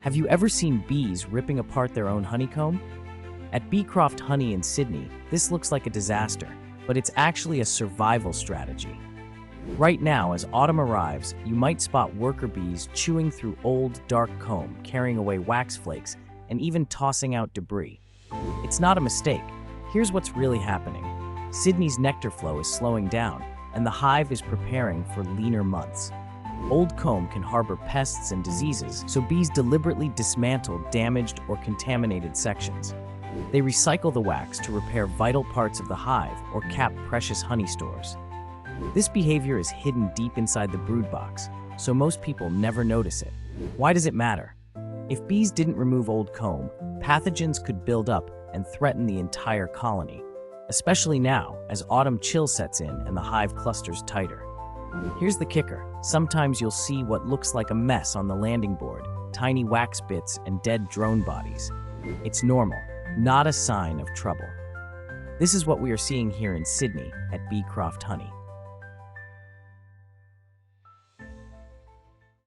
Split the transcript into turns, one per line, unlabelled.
Have you ever seen bees ripping apart their own honeycomb? At Bee-Croft Honey in Sydney, this looks like a disaster, but it's actually a survival strategy. Right now, as autumn arrives, you might spot worker bees chewing through old, dark comb, carrying away wax flakes, and even tossing out debris. It's not a mistake. Here's what's really happening. Sydney's nectar flow is slowing down, and the hive is preparing for leaner months. Old comb can harbor pests and diseases, so bees deliberately dismantle damaged or contaminated sections. They recycle the wax to repair vital parts of the hive or cap precious honey stores. This behavior is hidden deep inside the brood box, so most people never notice it. Why does it matter? If bees didn't remove old comb, pathogens could build up and threaten the entire colony, especially now as autumn chill sets in and the hive clusters tighter. Here's the kicker. Sometimes you'll see what looks like a mess on the landing board, tiny wax bits and dead drone bodies. It's normal, not a sign of trouble. This is what we are seeing here in Sydney at Bee-Croft Honey.